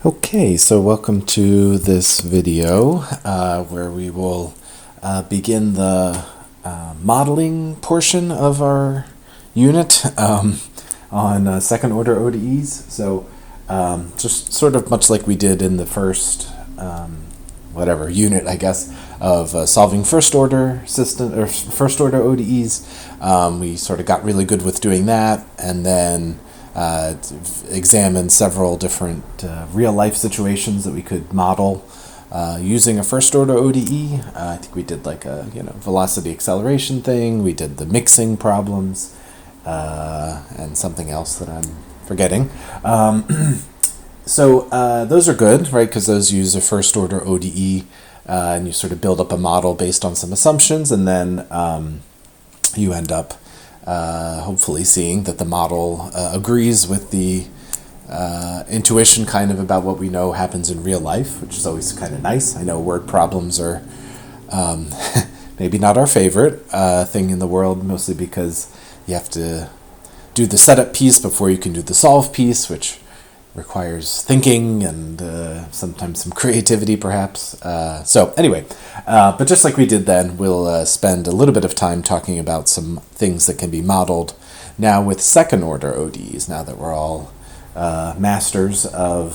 Okay, so welcome to this video where we will begin the modeling portion of our unit on second order ODEs. So just sort of much like we did in the first unit, I guess, of solving first order system or first order ODEs. We sort of got really good with doing that, and then examine several different real-life situations that we could model using a first-order ODE. I think we did like a velocity acceleration thing. We did the mixing problems and something else that I'm forgetting. So those are good, right? Because those use a first-order ODE, and you sort of build up a model based on some assumptions, and then you end up hopefully seeing that the model agrees with the intuition kind of about what we know happens in real life, which is always kind of nice. I know word problems are maybe not our favorite thing in the world, mostly because you have to do the setup piece before you can do the solve piece, which requires thinking and sometimes some creativity, perhaps. So anyway, but just like we did then, we'll spend a little bit of time talking about some things that can be modeled now with second-order ODEs, now that we're all masters of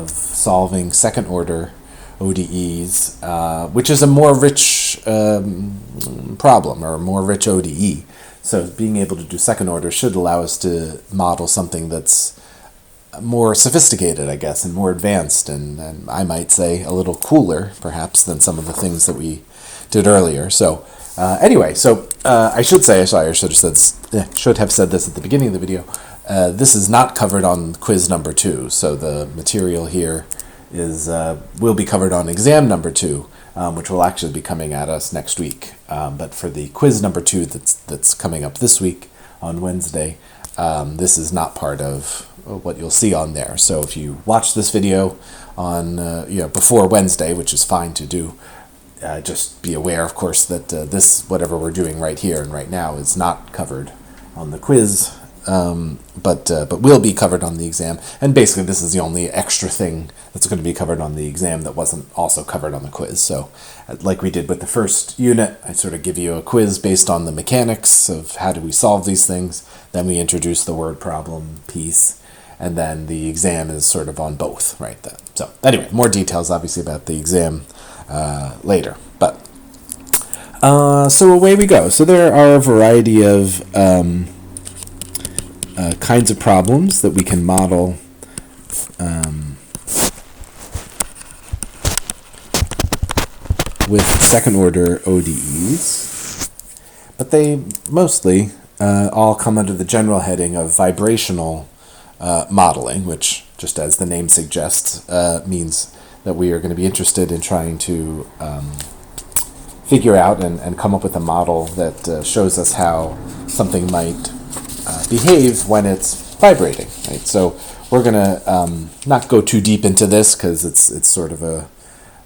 solving second-order ODEs, which is a more rich problem, or a more rich ODE. So being able to do second-order should allow us to model something that's more sophisticated, I guess, and more advanced, and I might say a little cooler, perhaps, than some of the things that we did earlier. So anyway, I should have said this at the beginning of the video. This is not covered on quiz number 2, so the material here is will be covered on exam number 2, which will actually be coming at us next week. But for the quiz number 2 that's coming up this week on Wednesday, this is not part of what you'll see on there. So if you watch this video on before Wednesday, which is fine to do, just be aware, of course, that this, whatever we're doing right here and right now, is not covered on the quiz, but will be covered on the exam. And basically, this is the only extra thing that's going to be covered on the exam that wasn't also covered on the quiz. So like we did with the first unit, I sort of give you a quiz based on the mechanics of how do we solve these things. Then we introduce the word problem piece, and then the exam is sort of on both, right? So anyway, more details obviously about the exam later. But so away we go. So there are a variety of kinds of problems that we can model with second-order ODEs, but they mostly all come under the general heading of vibrational modeling, which, just as the name suggests, means that we are going to be interested in trying to figure out and come up with a model that shows us how something might behave when it's vibrating. Right? So we're going to not go too deep into this because it's sort of a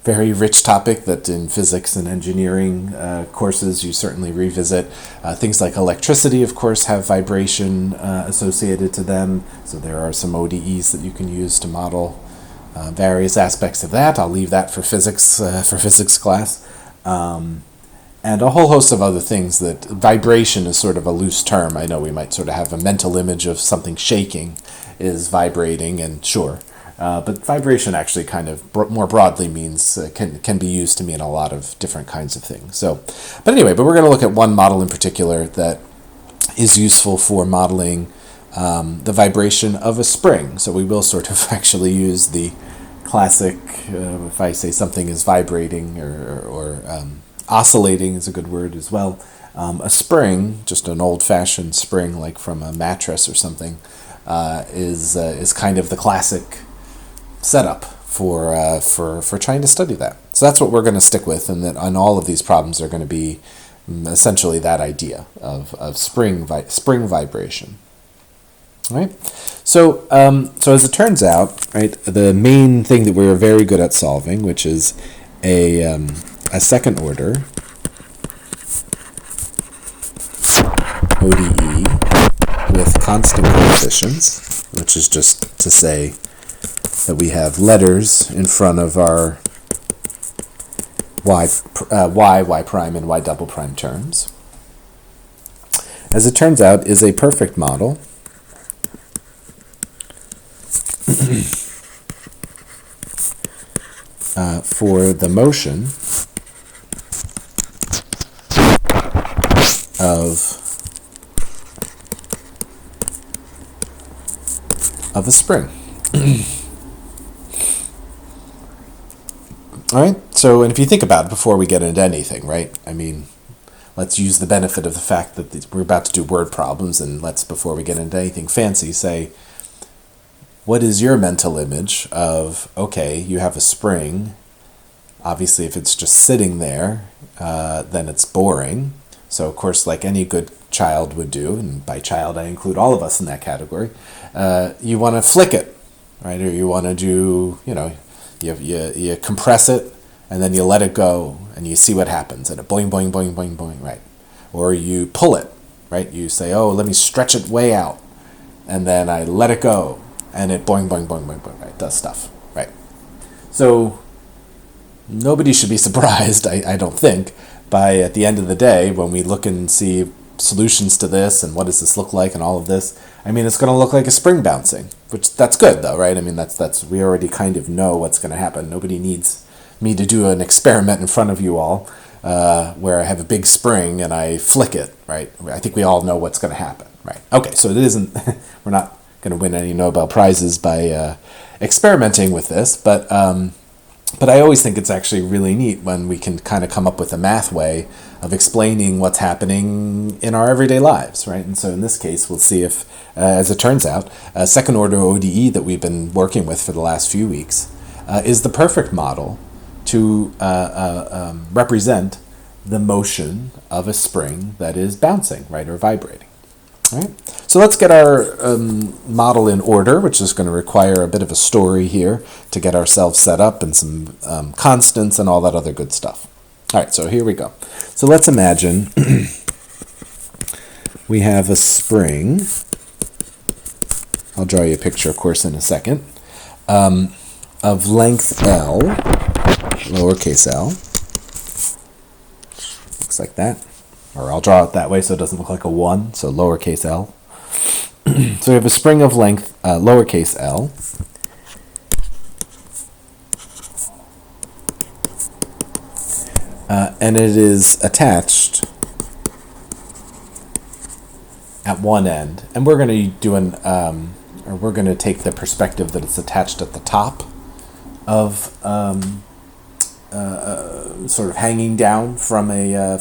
very rich topic that in physics and engineering courses you certainly revisit. Things like electricity, of course, have vibration associated to them, so there are some ODEs that you can use to model various aspects of that. I'll leave that for physics class. And a whole host of other things. That vibration is sort of a loose term. I know we might sort of have a mental image of something shaking is vibrating, and sure. But vibration actually kind of more broadly means, can be used to mean a lot of different kinds of things. But we're going to look at one model in particular that is useful for modeling the vibration of a spring. So we will sort of actually use the classic, if I say something is vibrating or oscillating is a good word as well. A spring, just an old-fashioned spring like from a mattress or something, is kind of the classic setup for trying to study that. So that's what we're going to stick with, and that on all of these problems are going to be essentially that idea of spring vibration. All right. So as it turns out, right, the main thing that we're very good at solving, which is a second order ODE with constant coefficients, which is just to say that we have letters in front of our y prime, and y double prime terms, as it turns out, is a perfect model for the motion of a spring. All right, so, and if you think about it before we get into anything, right, I mean, let's use the benefit of the fact that we're about to do word problems, and let's, before we get into anything fancy, say, what is your mental image of, okay, you have a spring. Obviously, if it's just sitting there, then it's boring. So, of course, like any good child would do, and by child I include all of us in that category, you want to flick it, right? Or you want to do, you compress it, and then you let it go, and you see what happens, and it boing, boing, boing, boing, boing, right? Or you pull it, right? You say, oh, let me stretch it way out, and then I let it go, and it boing, boing, boing, boing, boing, right? Does stuff, right? So nobody should be surprised, I don't think, by at the end of the day, when we look and see solutions to this and what does this look like and all of this, I mean, it's going to look like a spring bouncing, which that's good though, right? I mean, that's we already kind of know what's going to happen. Nobody needs me to do an experiment in front of you all where I have a big spring and I flick it, right? I think we all know what's going to happen, right? Okay, so it isn't, we're not going to win any Nobel Prizes by experimenting with this, but I always think it's actually really neat when we can kind of come up with a math way of explaining what's happening in our everyday lives, right? And so in this case, we'll see if, as it turns out, second order ODE that we've been working with for the last few weeks is the perfect model to represent the motion of a spring that is bouncing, right, or vibrating. All right. So let's get our model in order, which is going to require a bit of a story here to get ourselves set up and some constants and all that other good stuff. All right, so here we go. So let's imagine we have a spring. I'll draw you a picture, of course, in a second, of length L, lowercase l. Looks like that. Or I'll draw it that way so it doesn't look like a 1, so lowercase l. So we have a spring of length lowercase l. And it is attached at one end. And we're going to do we're going to take the perspective that it's attached at the top of sort of hanging down from a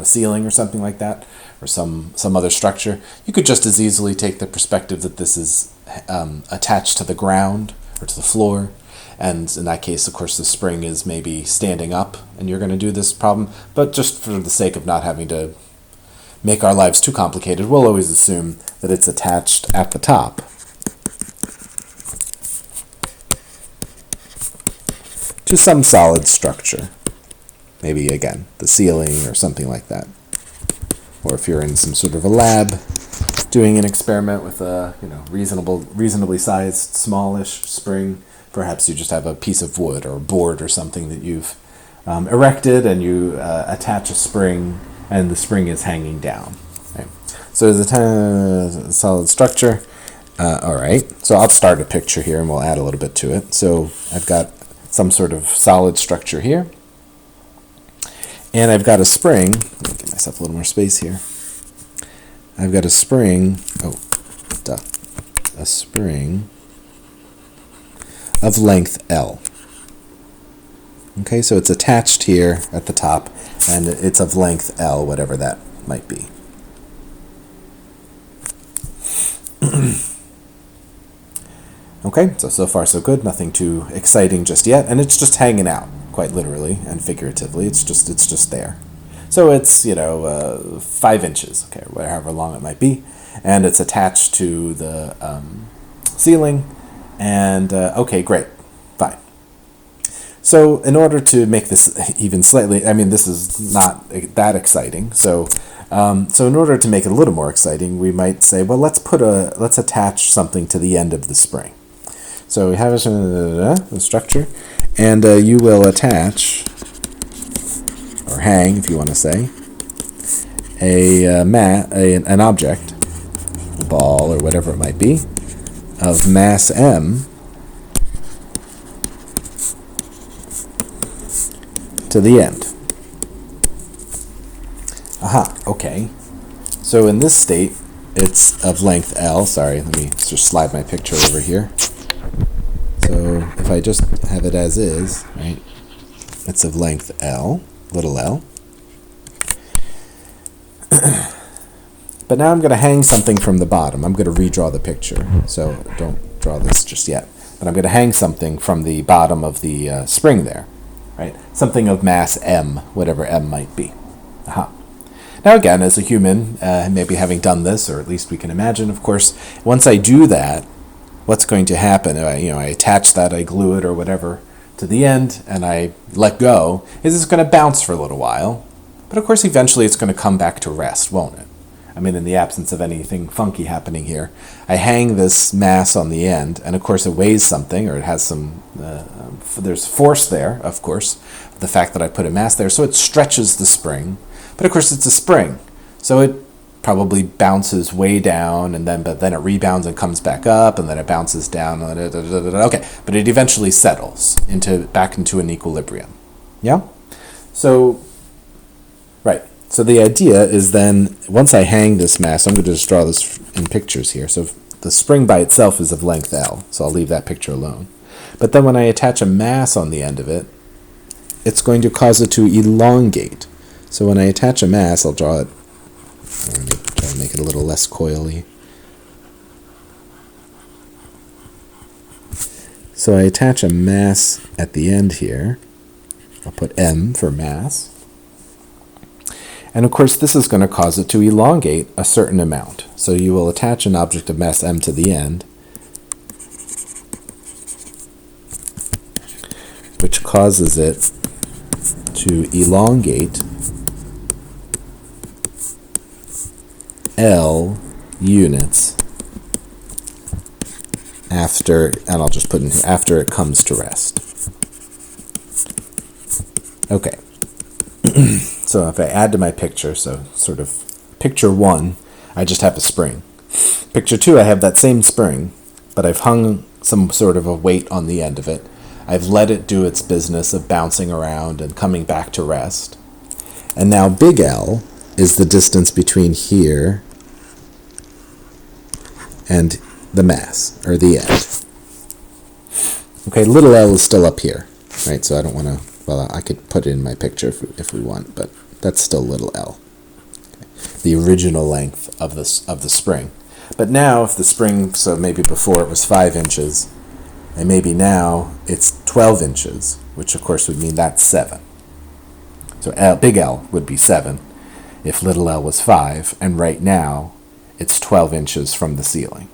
ceiling or something like that, or some other structure. You could just as easily take the perspective that this is attached to the ground or to the floor, and in that case, of course, the spring is maybe standing up, and you're going to do this problem. But just for the sake of not having to make our lives too complicated, we'll always assume that it's attached at the top. To some solid structure. Maybe, again, the ceiling or something like that. Or if you're in some sort of a lab doing an experiment with a reasonably sized, smallish spring, perhaps you just have a piece of wood or a board or something that you've erected, and you attach a spring, and the spring is hanging down. Right? So there's a solid structure. All right, so I'll start a picture here, and we'll add a little bit to it. So I've got some sort of solid structure here. And I've got a spring. Let me give myself a little more space here. I've got a spring. A spring of length L. Okay, so it's attached here at the top, and it's of length L, whatever that might be. Okay, so far so good. Nothing too exciting just yet, and it's just hanging out, quite literally and figuratively. It's just there. So it's 5 inches, okay, however long it might be, and it's attached to the ceiling. And okay, great, fine. So in order to make this even slightly, I mean, this is not that exciting. So in order to make it a little more exciting, we might say, well, let's attach something to the end of the spring. So we have the structure, and you will attach, or hang, if you want to say, an object, a ball or whatever it might be, of mass m to the end. Aha, okay. So in this state, it's of length L. Sorry, let me just slide my picture over here. So if I just have it as is, right, it's of length L, little l. But now I'm going to hang something from the bottom. I'm going to redraw the picture, so don't draw this just yet. But I'm going to hang something from the bottom of the spring there, right? Something of mass m, whatever m might be. Aha. Now again, as a human, maybe having done this, or at least we can imagine, of course, once I do that, what's going to happen? I attach that, I glue it or whatever to the end, and I let go, is it's going to bounce for a little while. But of course, eventually it's going to come back to rest, won't it? I mean, in the absence of anything funky happening here, I hang this mass on the end, and of course it weighs something, or it has some, there's force there, of course, the fact that I put a mass there, so it stretches the spring. But of course it's a spring, so it probably bounces way down, but then it rebounds and comes back up, and then it bounces down. Okay, but it eventually settles back into an equilibrium. Yeah? So, right. So the idea is then, once I hang this mass, I'm going to just draw this in pictures here. So the spring by itself is of length L, so I'll leave that picture alone. But then when I attach a mass on the end of it, it's going to cause it to elongate. So when I attach a mass, I'll draw it. I'm going to try to make it a little less coily. So I attach a mass at the end here. I'll put M for mass. And of course, this is going to cause it to elongate a certain amount. So you will attach an object of mass M to the end, which causes it to elongate L units after, and I'll just put in here, after it comes to rest. Okay. So if I add to my picture, so sort of picture 1, I just have a spring. Picture 2, I have that same spring, but I've hung some sort of a weight on the end of it. I've let it do its business of bouncing around and coming back to rest. And now big L is the distance between here and the mass, or the end. Okay, little l is still up here, right? So I don't want to, well, I could put it in my picture if we want, but that's still little l. Okay. The original length of the spring. But now if the spring, so maybe before it was 5 inches, and maybe now it's 12 inches, which of course would mean that's 7. So big L would be 7 if little l was 5, and right now it's 12 inches from the ceiling.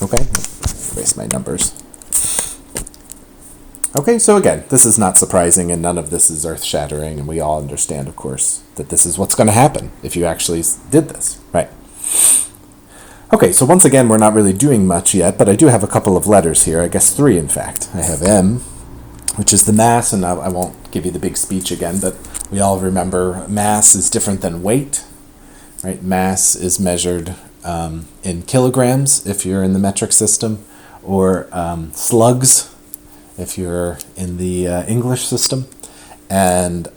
Okay, erase my numbers. Okay, so again, this is not surprising, and none of this is earth-shattering, and we all understand, of course, that this is what's going to happen if you actually did this, right? Okay, so once again, we're not really doing much yet, but I do have a couple of letters here, I guess 3 in fact. I have M, which is the mass, and I won't give you the big speech again, but we all remember mass is different than weight, right? Mass is measured in kilograms if you're in the metric system, or slugs if you're in the English system, and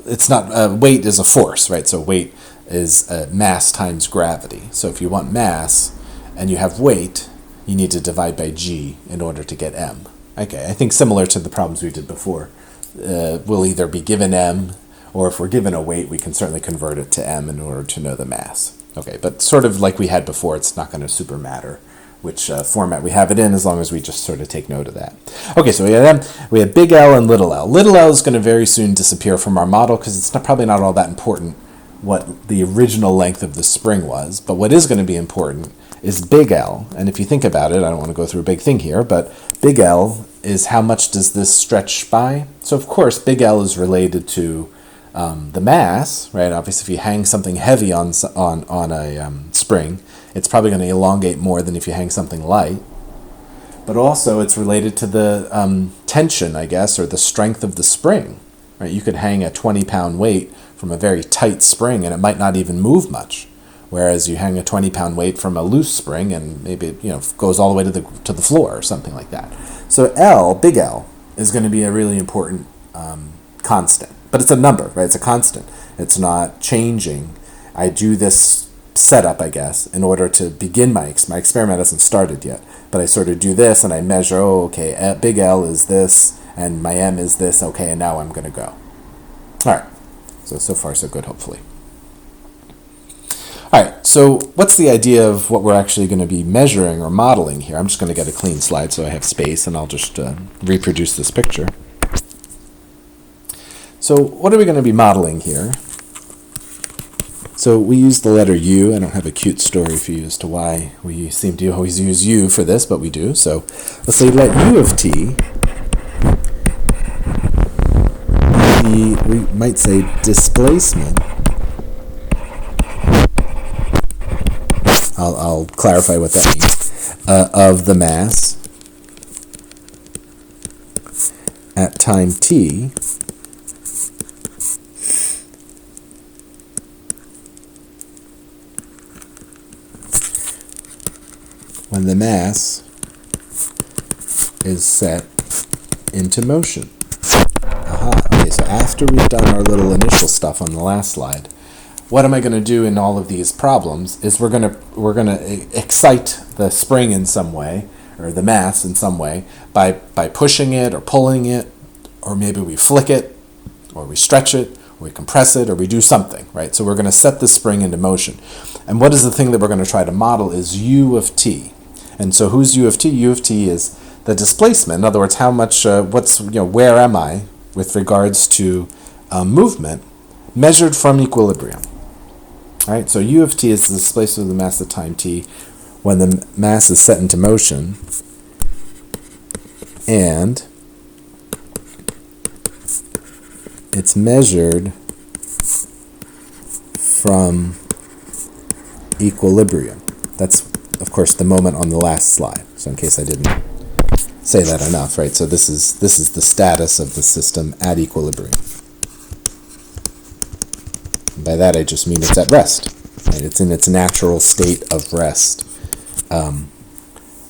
it's not, weight is a force, right? So weight is mass times gravity. So if you want mass and you have weight, you need to divide by g in order to get m. Okay, I think similar to the problems we did before. We'll either be given m, or if we're given a weight, we can certainly convert it to m in order to know the mass. Okay, but sort of like we had before, it's not going to super matter which format we have it in, as long as we just sort of take note of that. Okay, so we have big L and little l. Little l is going to very soon disappear from our model because it's probably not all that important what the original length of the spring was, but what is going to be important is big L. And if you think about it, I don't want to go through a big thing here, but big L is how much does this stretch by? So of course, big L is related to the mass, right? Obviously, if you hang something heavy on a spring, it's probably going to elongate more than if you hang something light. But also it's related to the tension, I guess, or the strength of the spring. Right? You could hang a 20-pound weight from a very tight spring and it might not even move much. Whereas you hang a 20-pound weight from a loose spring and maybe it goes all the way to the floor or something like that. So L, big L, is going to be a really important constant. But it's a number, right? It's a constant. It's not changing. I do this setup, I guess, in order to begin my experiment hasn't started yet. But I sort of do this and I measure, okay, big L is this and my M is this, okay, and now I'm going to go. All right, so far so good, hopefully. All right, so what's the idea of what we're actually going to be measuring or modeling here? I'm just going to get a clean slide so I have space and I'll just reproduce this picture. So what are we going to be modeling here? So we use the letter U. I don't have a cute story for you as to why we seem to always use U for this, but we do. So let's say let U of t be, we might say, displacement. I'll clarify what that means. Of the mass at time t when the mass is set into motion. Okay, so after we've done our little initial stuff on the last slide, what am I going to do in all of these problems is we're going to excite the spring in some way, or the mass in some way, by pushing it or pulling it, or maybe we flick it, or we stretch it, or we compress it, or we do something, right? So we're going to set the spring into motion. And what is the thing that we're going to try to model is U of t. And so who's U of t? U of t is the displacement. In other words, how much, where am I with regards to movement measured from equilibrium. All right, so U of t is the displacement of the mass at time t when the mass is set into motion, and it's measured from equilibrium. That's, of course, the moment on the last slide. So in case I didn't say that enough, right? So this is the status of the system at equilibrium. And by that I just mean it's at rest. Right? It's in its natural state of rest,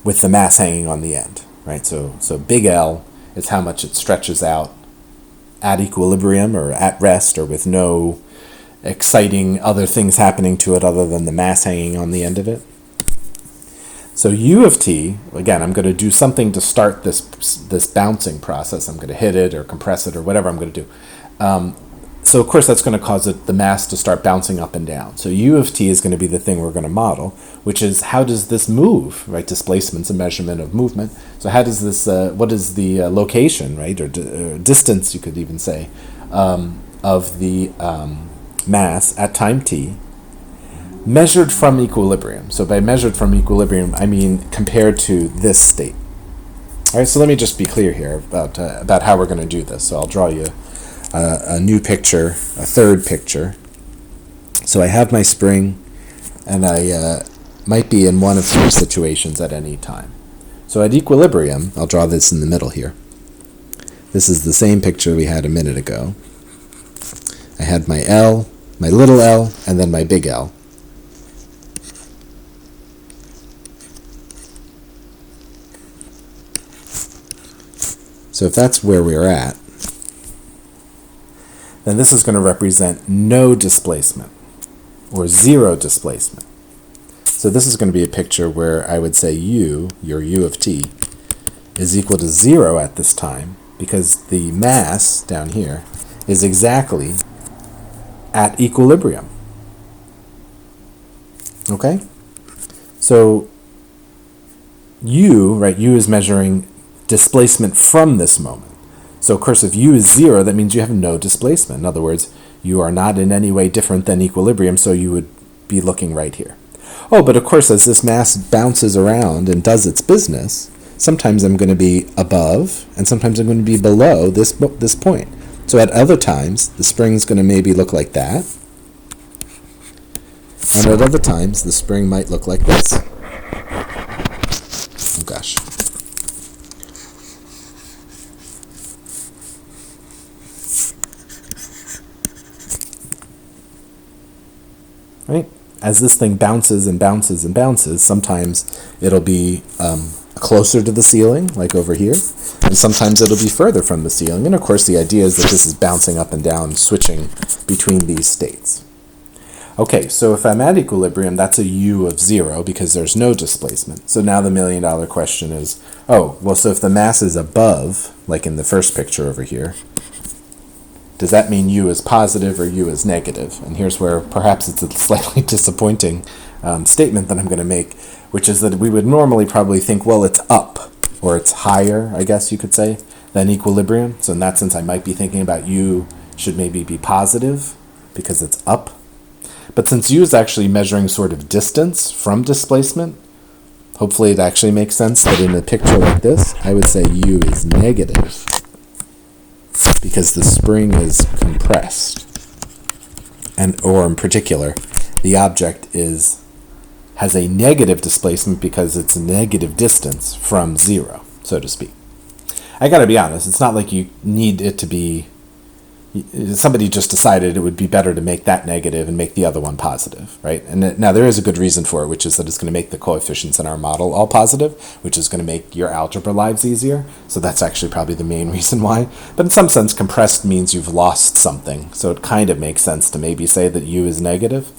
with the mass hanging on the end. Right? So big L is how much it stretches out at equilibrium or at rest, or with no exciting other things happening to it other than the mass hanging on the end of it. So U of t, again, I'm going to do something to start this bouncing process. I'm going to hit it or compress it or whatever I'm going to do. So of course that's going to cause the mass to start bouncing up and down. So U of t is going to be the thing we're going to model, which is how does this move, right? Displacement's a measurement of movement. So how does this, what is the location, right? Or distance, you could even say, of the mass at time t measured from equilibrium. So by measured from equilibrium, I mean compared to this state. All right, so let me just be clear here about how we're going to do this. So I'll draw you a new picture, a third picture. So I have my spring, and I might be in one of three situations at any time. So at equilibrium, I'll draw this in the middle here. This is the same picture we had a minute ago. I had my L, my little l, and then my big L. So if that's where we're at, then this is going to represent no displacement, or zero displacement. So this is going to be a picture where I would say U, your U of t, is equal to 0 at this time, because the mass down here is exactly at equilibrium. Okay? So U, right, U is measuring displacement from this moment. So of course if U is 0, that means you have no displacement. In other words, you are not in any way different than equilibrium, so you would be looking right here. Oh, but of course as this mass bounces around and does its business, sometimes I'm going to be above and sometimes I'm going to be below this point. So at other times, the spring's going to maybe look like that. And at other times, the spring might look like this. Oh gosh. Right? As this thing bounces and bounces and bounces, sometimes it'll be closer to the ceiling, like over here, and sometimes it'll be further from the ceiling. And of course, the idea is that this is bouncing up and down, switching between these states. Okay, so if I'm at equilibrium, that's a u of 0 because there's no displacement. So now the million-dollar question is, oh, well, so if the mass is above, like in the first picture over here, does that mean u is positive or u is negative? And here's where perhaps it's a slightly disappointing statement that I'm going to make, which is that we would normally probably think, well, it's up, or it's higher, I guess you could say, than equilibrium. So in that sense, I might be thinking about u should maybe be positive because it's up. But since u is actually measuring sort of distance from displacement, hopefully it actually makes sense that in a picture like this, I would say u is negative because the spring is compressed. Or in particular, the object has a negative displacement because it's a negative distance from 0, so to speak. I gotta be honest, it's not like you need it to be, somebody just decided it would be better to make that negative and make the other one positive, right? And now there is a good reason for it, which is that it's going to make the coefficients in our model all positive, which is going to make your algebra lives easier. So that's actually probably the main reason why. But in some sense, compressed means you've lost something. So it kind of makes sense to maybe say that u is negative.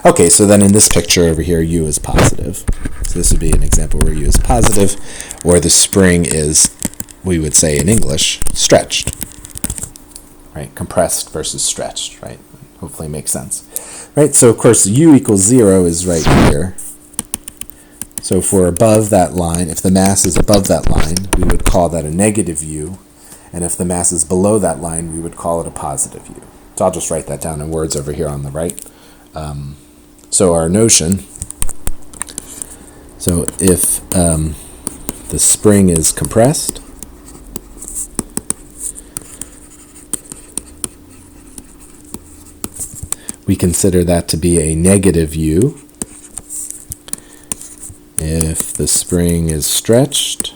Okay, so then in this picture over here, u is positive. So this would be an example where u is positive, or the spring is, we would say in English, stretched. Right, compressed versus stretched, right? Hopefully makes sense. Right, so of course u equals 0 is right here. So if we're above that line, if the mass is above that line, we would call that a negative u. And if the mass is below that line, we would call it a positive u. So I'll just write that down in words over here on the right. So our notion, so if the spring is compressed, we consider that to be a negative u. If the spring is stretched,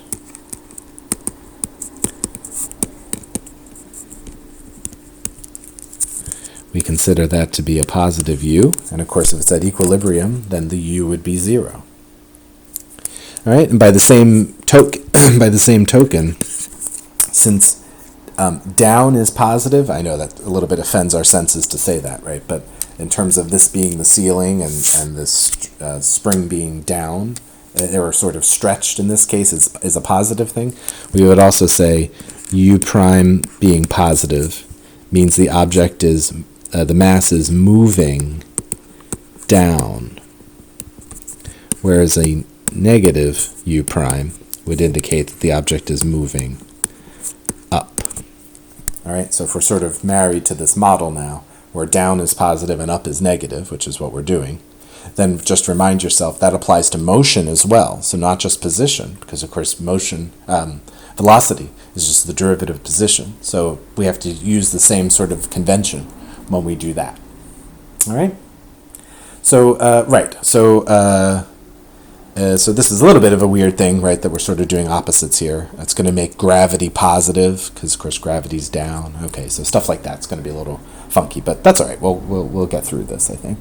we consider that to be a positive u. And of course, if it's at equilibrium, then the u would be 0. All right, and by the same token, since down is positive, I know that a little bit offends our senses to say that, right? But in terms of this being the ceiling and this spring being down, or sort of stretched in this case, is a positive thing. We would also say u prime being positive means the object is, the mass is moving down, whereas a negative u prime would indicate that the object is moving up. All right, so if we're sort of married to this model now, where down is positive and up is negative, which is what we're doing, then just remind yourself that applies to motion as well. So not just position, because of course motion, velocity is just the derivative of position. So we have to use the same sort of convention when we do that. All right. So so this is a little bit of a weird thing, right? That we're sort of doing opposites here. It's going to make gravity positive because, of course, gravity's down. Okay, so stuff like that's going to be a little funky, but that's all right. We'll get through this, I think.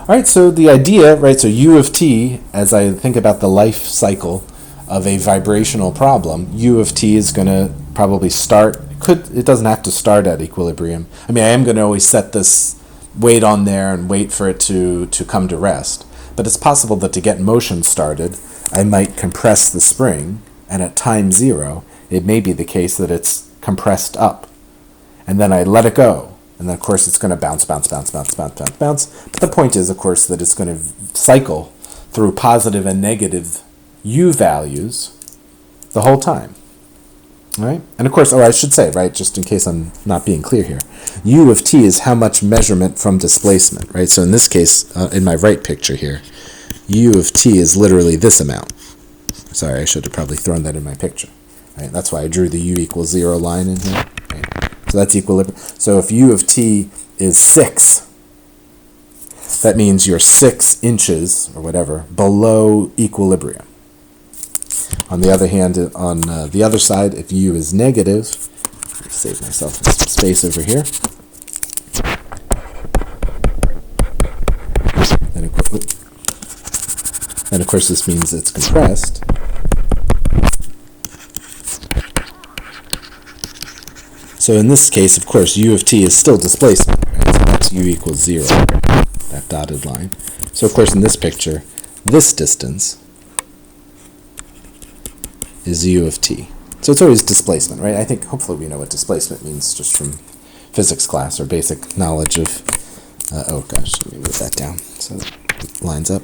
All right, so the idea, right, so u of t, as I think about the life cycle of a vibrational problem, u of t is going to probably start, it doesn't have to start at equilibrium. I mean, I am going to always set this weight on there and wait for it to come to rest. But it's possible that to get motion started, I might compress the spring, and at time 0, it may be the case that it's compressed up. And then I let it go. And then, of course, it's going to bounce. But the point is, of course, that it's going to cycle through positive and negative u values the whole time. All right? And, of course, I should say, right, just in case I'm not being clear here, u of t is how much measurement from displacement, right? So in this case, in my right picture here, u of t is literally this amount. Sorry, I should have probably thrown that in my picture. Right? That's why I drew the u equals 0 line in here. Right? So that's equilibrium. So if u of t is 6, that means you're 6 inches, or whatever, below equilibrium. On the other hand, on the other side, if u is negative, save myself some space over here, then of course this means it's compressed. So in this case, of course, u of t is still displacement, right? So that's u equals 0, that dotted line. So of course in this picture, this distance is u of t. So it's always displacement, right? I think hopefully we know what displacement means just from physics class or basic knowledge of, oh gosh, let me move that down so it lines up.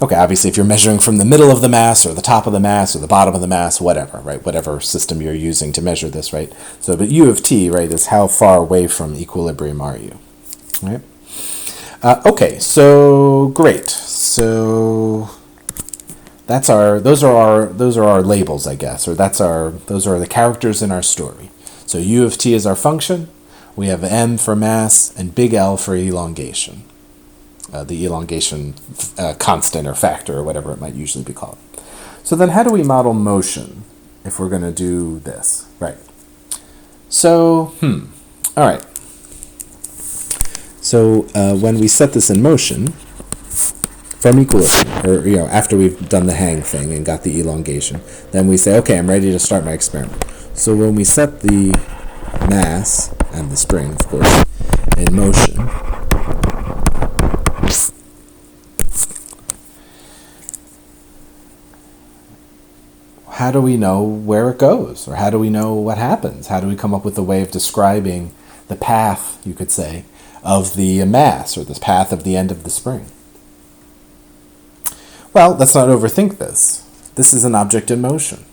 Okay, obviously if you're measuring from the middle of the mass or the top of the mass or the bottom of the mass, whatever, right? Whatever system you're using to measure this, right? So, but u of t, right, is how far away from equilibrium are you, right? Okay, so great. So those are our labels, I guess, or those are the characters in our story. So u of t is our function. We have m for mass and big L for elongation. The elongation constant or factor or whatever it might usually be called. So then how do we model motion if we're going to do this? Right. So, all right. So when we set this in motion from equilibrium, or after we've done the hang thing and got the elongation, then we say, okay, I'm ready to start my experiment. So when we set the mass and the spring, of course, in motion, how do we know where it goes? Or how do we know what happens? How do we come up with a way of describing the path, you could say, of the mass, or the path of the end of the spring? Well, let's not overthink this. This is an object in motion.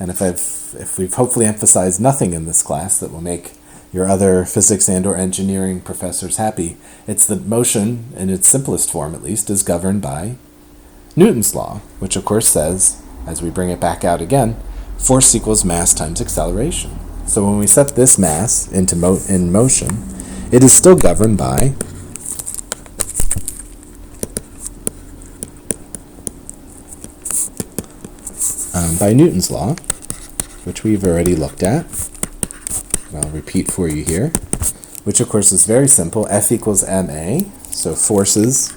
And if we've hopefully emphasized nothing in this class that will make your other physics and or engineering professors happy, it's that motion, in its simplest form at least, is governed by Newton's law, which of course says, as we bring it back out again, force equals mass times acceleration. So when we set this mass into in motion, it is still governed by Newton's law, which we've already looked at. I'll repeat for you here, which of course is very simple. F equals ma, so forces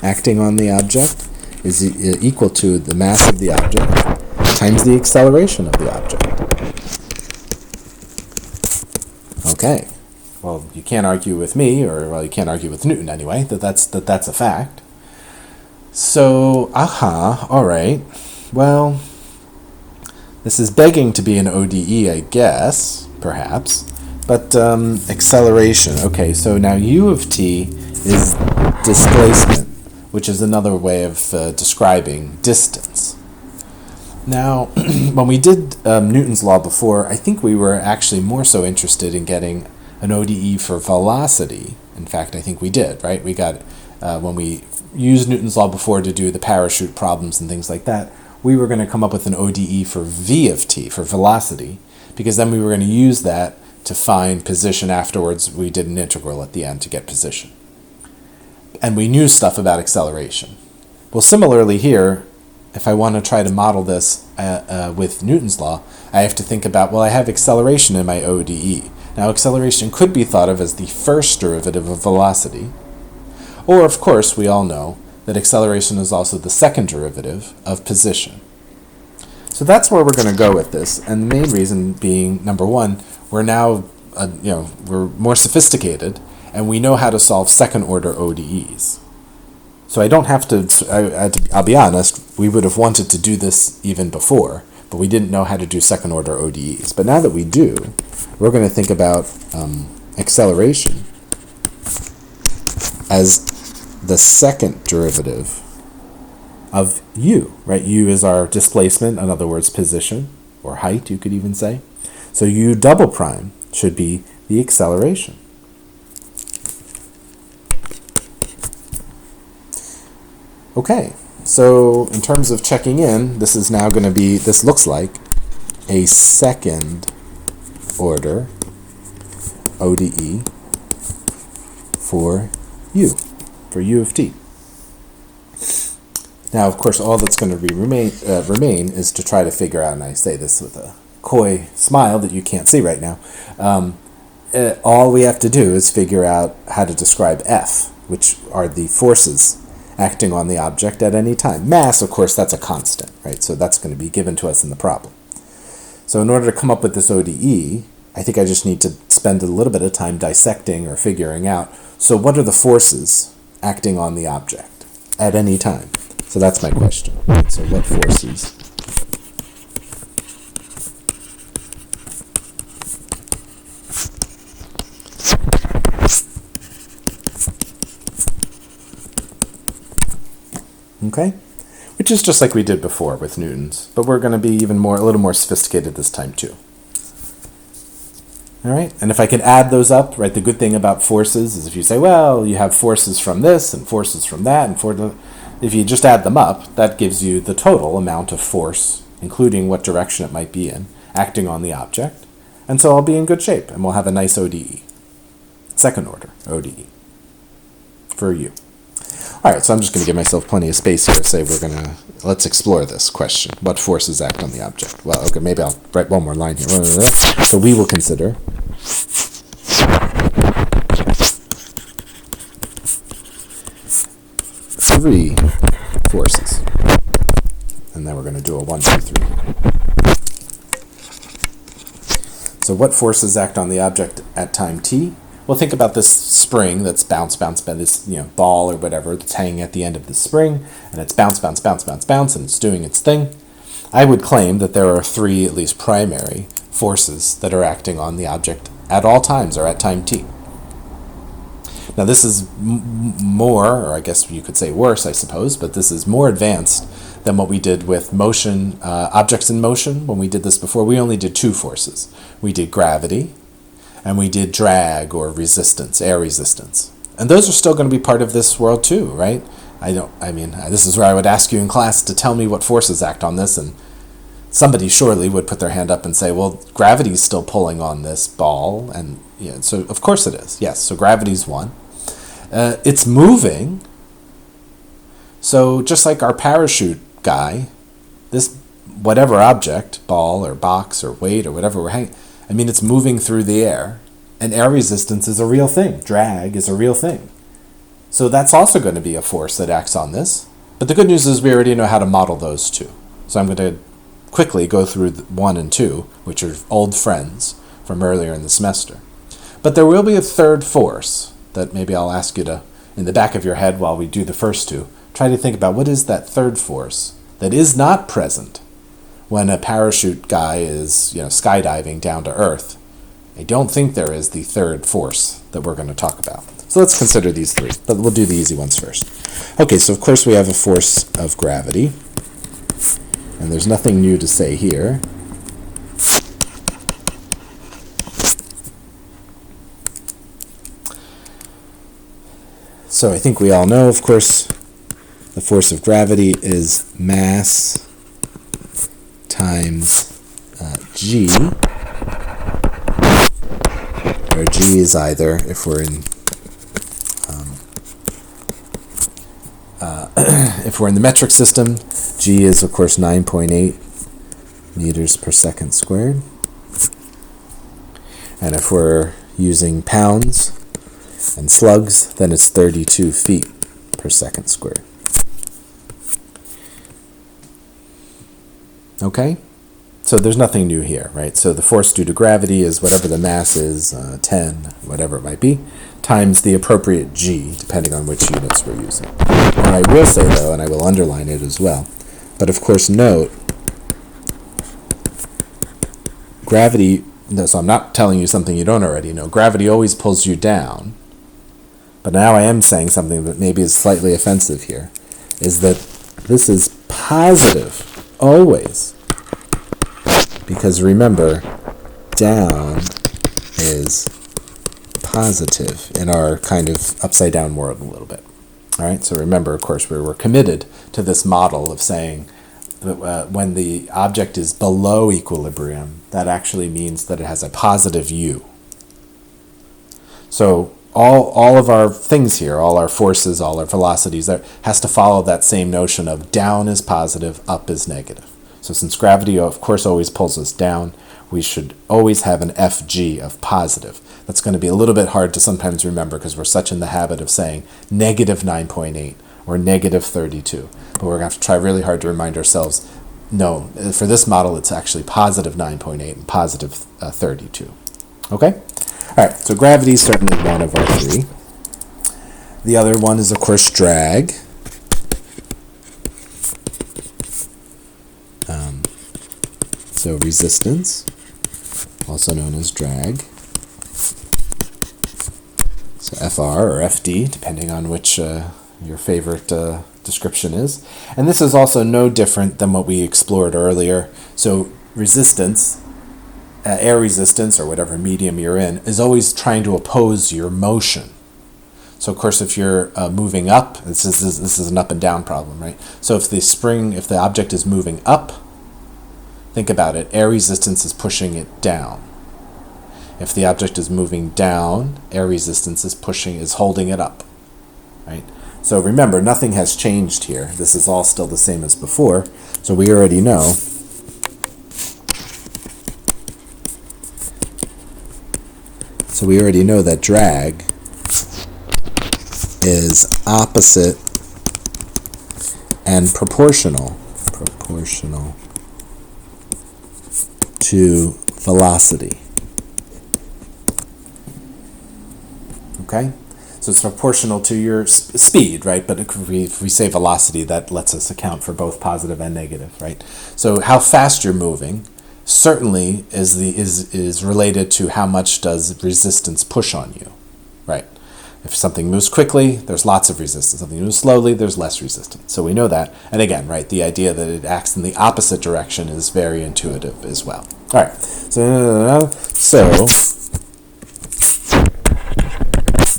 acting on the object is equal to the mass of the object times the acceleration of the object. Okay, well, you can't argue with me, or well, you can't argue with Newton anyway, that's a fact. So, all right, well, this is begging to be an ODE, I guess, perhaps, but acceleration. Okay, so now u of t is displacement, which is another way of describing distance. Now, when we did Newton's law before, I think we were actually more so interested in getting an ODE for velocity. In fact, I think we did, right? We got, when we used Newton's law before to do the parachute problems and things like that, we were going to come up with an ODE for v of t, for velocity, because then we were going to use that to find position afterwards. We did an integral at the end to get position. And we knew stuff about acceleration. Well, similarly here, if I want to try to model this with Newton's law, I have to think about, well, I have acceleration in my ODE. Now, acceleration could be thought of as the first derivative of velocity. Or, of course, we all know that acceleration is also the second derivative of position. So that's where we're going to go with this. And the main reason being, number one, we're now, we're more sophisticated, and we know how to solve second-order ODEs. So I don't have to, I'll be honest, we would have wanted to do this even before, but we didn't know how to do second-order ODEs. But now that we do, we're going to think about acceleration as the second derivative of u, right? U is our displacement, in other words, position, or height, you could even say. So u double prime should be the acceleration. Okay, so in terms of checking in, this is now going to be, this looks like a second order ODE for u, for u of t. Now, of course, all that's going to remain is to try to figure out, and I say this with a coy smile that you can't see right now, all we have to do is figure out how to describe F, which are the forces acting on the object at any time. Mass, of course, that's a constant, right? So that's going to be given to us in the problem. So in order to come up with this ODE, I think I just need to spend a little bit of time dissecting or figuring out, so what are the forces acting on the object at any time? So that's my question. Right? So what forces? Okay? Which is just like we did before with Newton's, but we're going to be a little more sophisticated this time too. All right, and if I can add those up, right, the good thing about forces is if you say, well, you have forces from this and forces from that, and if you just add them up, that gives you the total amount of force, including what direction it might be in, acting on the object. And so I'll be in good shape, and we'll have a nice ODE. Second order ODE for u. All right, so I'm just going to give myself plenty of space here to say let's explore this question. What forces act on the object? Well, okay, maybe I'll write one more line here. So we will consider three forces. And then we're going to do a 1, 2, 3. So what forces act on the object at time t? Well, think about this spring that's bounce by this ball or whatever that's hanging at the end of the spring, and it's bounce, and it's doing its thing. I would claim that there are three, at least primary, forces that are acting on the object at all times or at time t. Now this is more, or I guess you could say worse, I suppose, but this is more advanced than what we did with motion, objects in motion. When we did this before, we only did two forces. We did gravity, and we did drag or resistance, air resistance. And those are still going to be part of this world too, right? This is where I would ask you in class to tell me what forces act on this, and somebody surely would put their hand up and say, well, gravity's still pulling on this ball, and so of course it is. Yes, so gravity's one. It's moving. So just like our parachute guy, this whatever object, ball or box or weight or whatever we're hanging, it's moving through the air, and air resistance is a real thing. Drag is a real thing. So that's also going to be a force that acts on this. But the good news is we already know how to model those two. So I'm going to quickly go through 1 and 2, which are old friends from earlier in the semester. But there will be a third force that maybe I'll ask you to, in the back of your head while we do the first two, try to think about what is that third force that is not present when a parachute guy is, skydiving down to Earth. I don't think there is the third force that we're going to talk about. So let's consider these three, but we'll do the easy ones first. Okay, so of course we have a force of gravity, and there's nothing new to say here. So I think we all know, of course, the force of gravity is mass times g, where g is either, if we're in the metric system, g is of course 9.8 meters per second squared, and if we're using pounds and slugs, then it's 32 feet per second squared. Okay? So there's nothing new here, right? So the force due to gravity is whatever the mass is, 10, whatever it might be, times the appropriate g, depending on which units we're using. And I will say, though, and I will underline it as well, but of course note, gravity, so I'm not telling you something you don't already know, gravity always pulls you down, but now I am saying something that maybe is slightly offensive here, is that this is positive, always. Because remember, down is positive in our kind of upside down world a little bit. All right, so remember, of course, we were committed to this model of saying that when the object is below equilibrium, that actually means that it has a positive u. So all of our things here, all our forces, all our velocities, that has to follow that same notion of down is positive, up is negative. So since gravity, of course, always pulls us down, we should always have an FG of positive. That's going to be a little bit hard to sometimes remember because we're such in the habit of saying negative 9.8 or negative 32. But we're going to have to try really hard to remind ourselves, no, for this model, it's actually positive 9.8 and positive 32. Okay? All right, so gravity is certainly one of our three. The other one is, of course, drag. So resistance, also known as drag. So FR or FD, depending on which your favorite description is. And this is also no different than what we explored earlier. So resistance, air resistance, or whatever medium you're in, is always trying to oppose your motion. So of course, if you're moving up, this is an up and down problem, right? So if the object is moving up, think about it, air resistance is pushing it down. If the object is moving down, air resistance is holding it up, right? So remember, nothing has changed here. This is all still the same as before. So we already know that drag is opposite and proportional to velocity. Okay? So it's proportional to your speed, right? But if we say velocity, that lets us account for both positive and negative, right? So how fast you're moving certainly is related to how much does resistance push on you, right? If something moves quickly, there's lots of resistance. Something moves slowly, there's less resistance. So we know that. And again, right, the idea that it acts in the opposite direction is very intuitive as well. All right,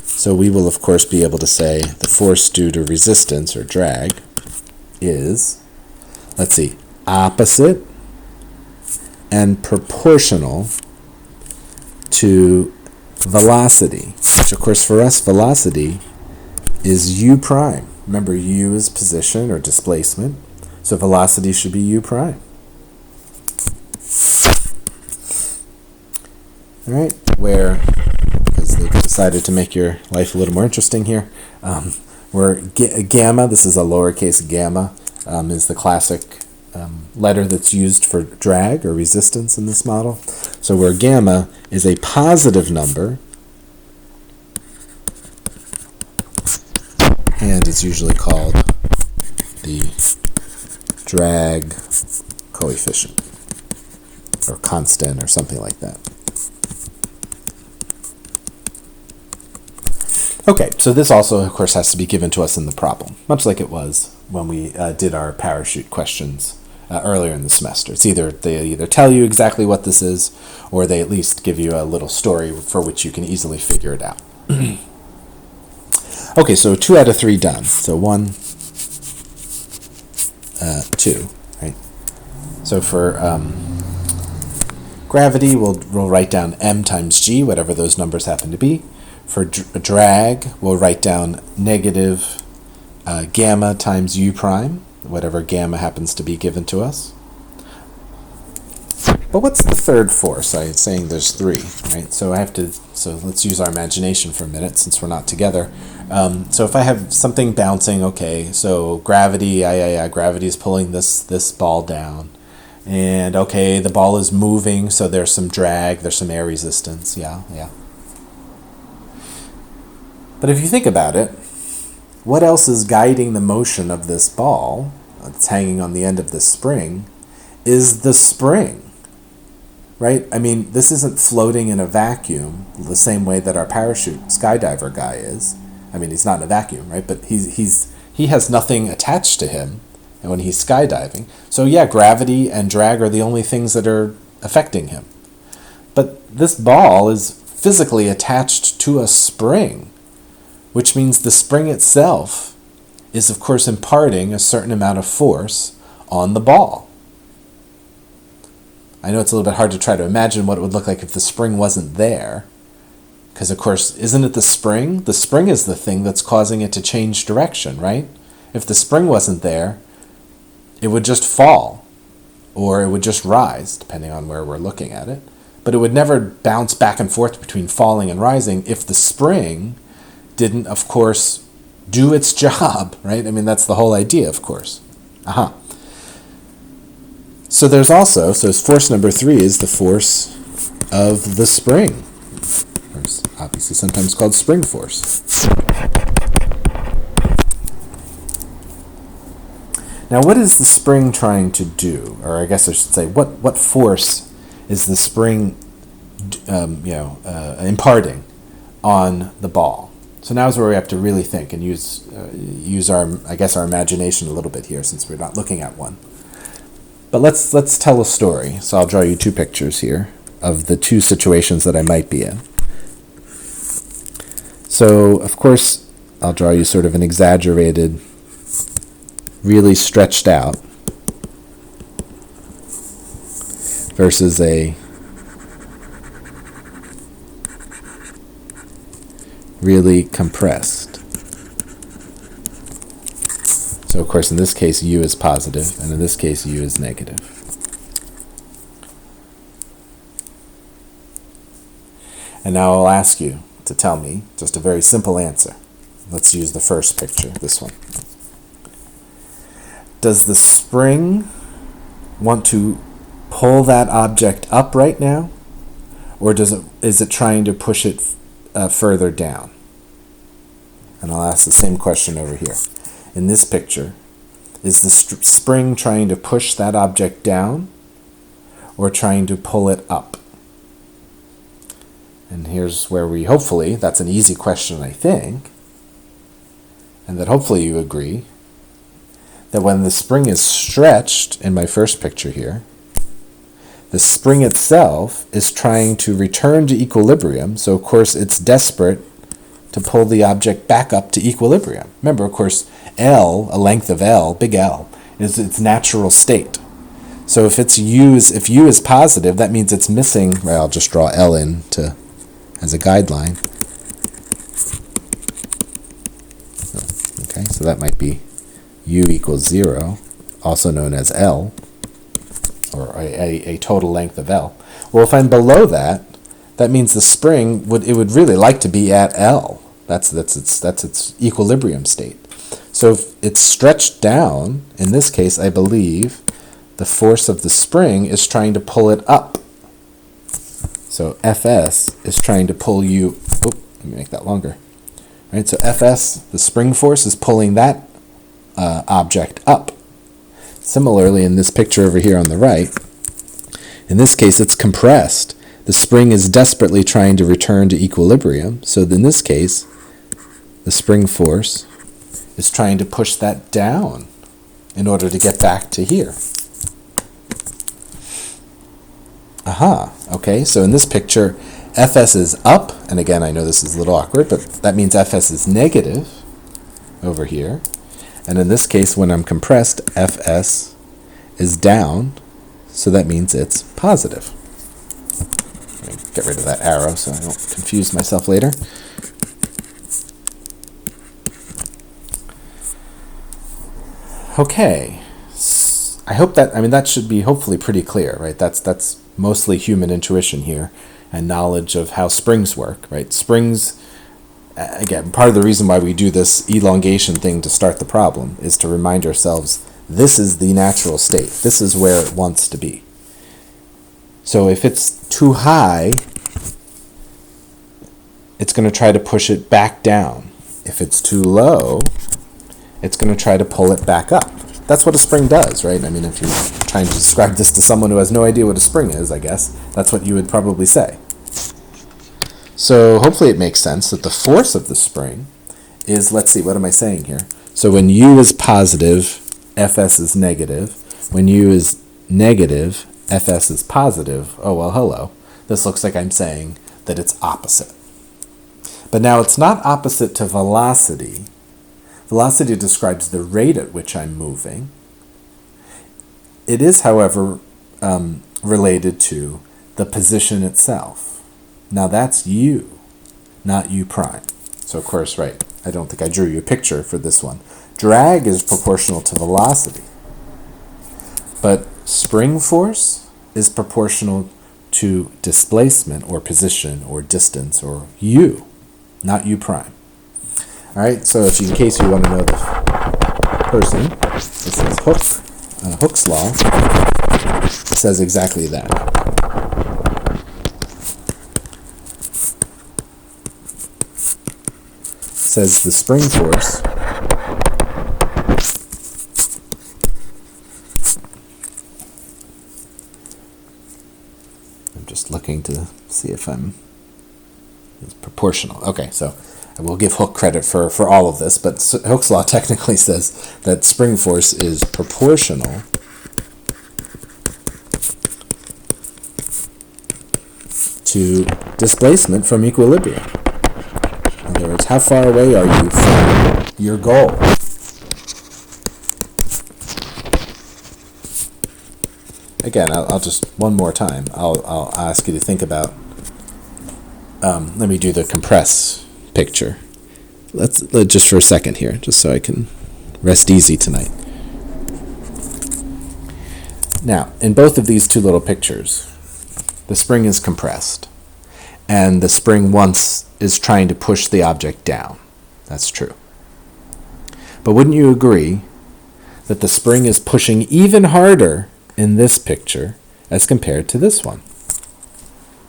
so we will, of course, be able to say the force due to resistance, or drag, is, let's see, opposite and proportional to velocity, which, of course, for us, velocity is u prime. Remember, u is position or displacement, so velocity should be u prime. All right, where, because they've decided to make your life a little more interesting here, where gamma, this is a lowercase gamma, is the classic letter that's used for drag or resistance in this model. So where gamma is a positive number, and it's usually called the drag coefficient or constant or something like that. Okay, so this also, of course, has to be given to us in the problem, much like it was when we did our parachute questions earlier in the semester. They either tell you exactly what this is, or they at least give you a little story for which you can easily figure it out. Okay, so 2 out of 3 done. So 1, 2, right? So for gravity, we'll write down m times g, whatever those numbers happen to be. For drag, we'll write down negative gamma times u prime, whatever gamma happens to be given to us. But what's the third force? I'm saying there's 3, right? So let's use our imagination for a minute since we're not together. So if I have something bouncing, okay, so gravity, gravity is pulling this ball down. And okay, the ball is moving, so there's some drag, there's some air resistance, yeah. But if you think about it, what else is guiding the motion of this ball that's hanging on the end of this spring is the spring, right? I mean, this isn't floating in a vacuum the same way that our parachute skydiver guy is. I mean, he's not in a vacuum, right? But he has nothing attached to him when he's skydiving. So yeah, gravity and drag are the only things that are affecting him. But this ball is physically attached to a spring, which means the spring itself is, of course, imparting a certain amount of force on the ball. I know it's a little bit hard to try to imagine what it would look like if the spring wasn't there, Because, of course, isn't it the spring? The spring is the thing that's causing it to change direction, right? If the spring wasn't there, it would just fall, or it would just rise, depending on where we're looking at it. But it would never bounce back and forth between falling and rising if the spring didn't, of course, do its job, right? I mean, that's the whole idea, of course. So there's also, so force number 3 is the force of the spring. Or it's obviously sometimes called spring force. Now, what is the spring trying to do? Or I guess I should say, what force is the spring imparting on the ball? So now is where we have to really think and use our imagination a little bit here, since we're not looking at one. But let's tell a story. So I'll draw you 2 pictures here of the 2 situations that I might be in. So, of course, I'll draw you sort of an exaggerated, really stretched out, versus a really compressed. So, of course, in this case, U is positive, and in this case, U is negative. And now I'll ask you to tell me just a very simple answer. Let's use the first picture, this one. Does the spring want to pull that object up right now, or is it trying to push it further down? And I'll ask the same question over here. In this picture, is the spring trying to push that object down or trying to pull it up? And here's where hopefully, that's an easy question, I think, and that hopefully you agree that when the spring is stretched, in my first picture here, the spring itself is trying to return to equilibrium, so of course it's desperate to pull the object back up to equilibrium. Remember, of course, L, a length of L, big L, is its natural state. So if U is positive, that means it's missing, well, I'll just draw L in as a guideline. Okay, so that might be U equals 0, also known as L, or a total length of L. Well, if I'm below that, that means the spring would really like to be at L. That's its equilibrium state. So if it's stretched down, in this case, I believe the force of the spring is trying to pull it up. So Fs is trying to pull you. Let me make that longer. Right. So Fs, the spring force, is pulling that object up. Similarly, in this picture over here on the right, in this case, it's compressed. The spring is desperately trying to return to equilibrium. So in this case, the spring force is trying to push that down in order to get back to here. Okay, so in this picture, Fs is up, and again, I know this is a little awkward, but that means Fs is negative over here. And in this case, when I'm compressed, Fs is down, so that means it's positive. Let me get rid of that arrow so I don't confuse myself later. Okay, I hope that should be hopefully pretty clear, right? That's mostly human intuition here and knowledge of how springs work, right? Springs, again, part of the reason why we do this elongation thing to start the problem is to remind ourselves this is the natural state. This is where it wants to be. So if it's too high, it's going to try to push it back down. If it's too low, it's going to try to pull it back up. That's what a spring does, right? I mean, if you're trying to describe this to someone who has no idea what a spring is, I guess, that's what you would probably say. So hopefully it makes sense that the force of the spring is, let's see, what am I saying here? So when U is positive, Fs is negative. When U is negative, Fs is positive. Oh, well, hello. This looks like I'm saying that it's opposite. But now it's not opposite to velocity. Velocity describes the rate at which I'm moving. It is, however, related to the position itself. Now that's U. not u prime. So of course, right, I don't think I drew you a picture for this one. Drag is proportional to velocity, but spring force is proportional to displacement or position or distance or u, not u prime. All right, so if you, in case you want to know the person, this is Hooke's law says exactly that. Says the spring force I'm just looking to see if it's proportional. Okay, so I will give Hooke credit for all of this, but Hooke's law technically says that spring force is proportional to displacement from equilibrium. In other words, how far away are you from your goal? Again, I'll just, one more time, I'll ask you to think about, let me do the compress picture. Let's just for a second here, just so I can rest easy tonight. Now, in both of these two little pictures, the spring is compressed, and the spring once is trying to push the object down. That's true. But wouldn't you agree that the spring is pushing even harder in this picture as compared to this one?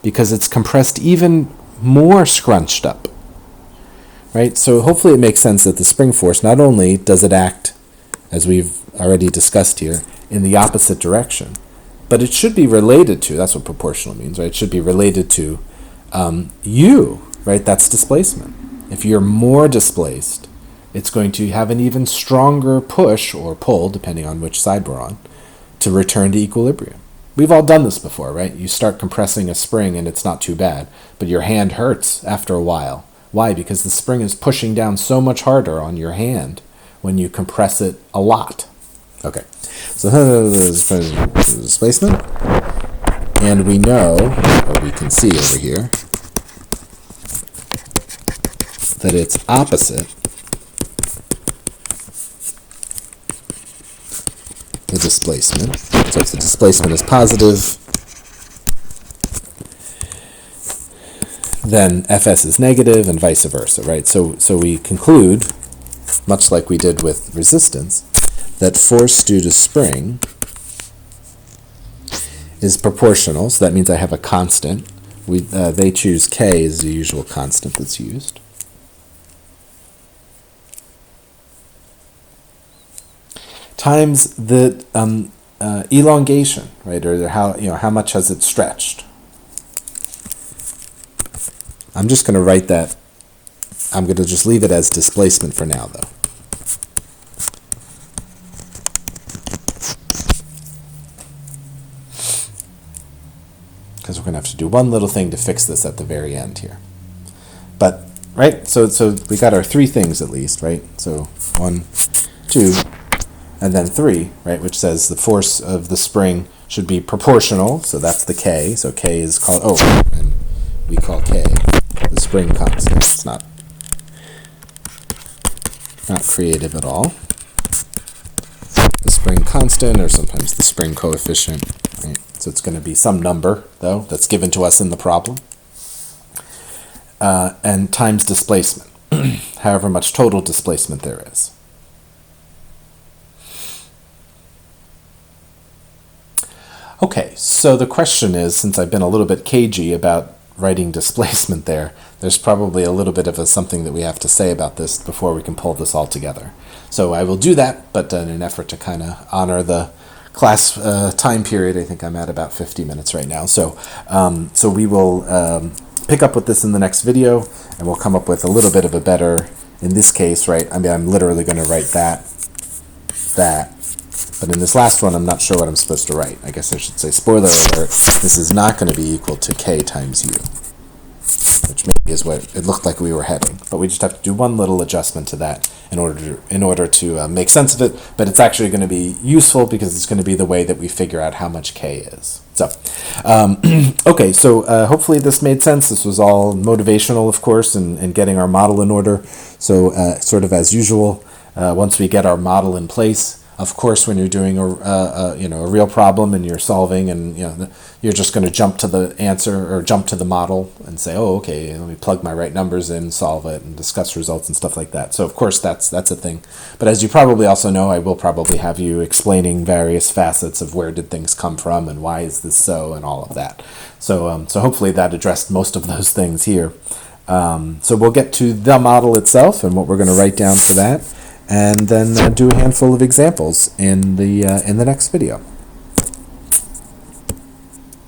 Because it's compressed even more scrunched up. Right? So hopefully it makes sense that the spring force, not only does it act, as we've already discussed here, in the opposite direction, but it should be related to, that's what proportional means, right? It should be related to u, right? That's displacement. If you're more displaced, it's going to have an even stronger push or pull, depending on which side we're on, to return to equilibrium. We've all done this before, right? You start compressing a spring and it's not too bad, but your hand hurts after a while. Why? Because the spring is pushing down so much harder on your hand when you compress it a lot. Okay, so displacement, and we know, or we can see over here, that it's opposite the displacement. So if the displacement is positive, then Fs is negative and vice versa, right? So we conclude, much like we did with resistance, that force due to spring is proportional, so that means I have a constant. They choose K as the usual constant that's used. Times the elongation, right, or how much has it stretched. I'm just going to write that. I'm going to just leave it as displacement for now, though. Because we're going to have to do one little thing to fix this at the very end here. But, right, so we got our three things at least, right? So 1, 2, and then 3, right, which says the force of the spring should be proportional, so that's the K. So K is called, and we call K the spring constant. It's not creative at all. The spring constant, or sometimes the spring coefficient, right? So it's going to be some number, though, that's given to us in the problem. And times displacement, however much total displacement there is. Okay, so the question is, since I've been a little bit cagey about writing displacement there's probably a little bit of something that we have to say about this before we can pull this all together. So I will do that, but in an effort to kind of honor the class time period, I think I'm at about 50 minutes right now. So we will pick up with this in the next video, and we'll come up with a little bit of a better, in this case, right, I mean, I'm literally going to write that, but in this last one, I'm not sure what I'm supposed to write. I guess I should say, spoiler alert, this is not going to be equal to K times U, which may be is what it looked like we were heading. But we just have to do one little adjustment to that in order to make sense of it. But it's actually going to be useful because it's going to be the way that we figure out how much k is. So, okay, so hopefully this made sense. This was all motivational, of course, and getting our model in order. So sort of as usual, once we get our model in place, of course, when you're doing a real problem and you're solving, and you're just going to jump to the answer or jump to the model and say, oh, okay, let me plug my right numbers in, solve it, and discuss results and stuff like that. So of course that's a thing. But as you probably also know, I will probably have you explaining various facets of where did things come from and why is this so and all of that. So so hopefully that addressed most of those things here. So we'll get to the model itself and what we're going to write down for that, and then do a handful of examples in the next video.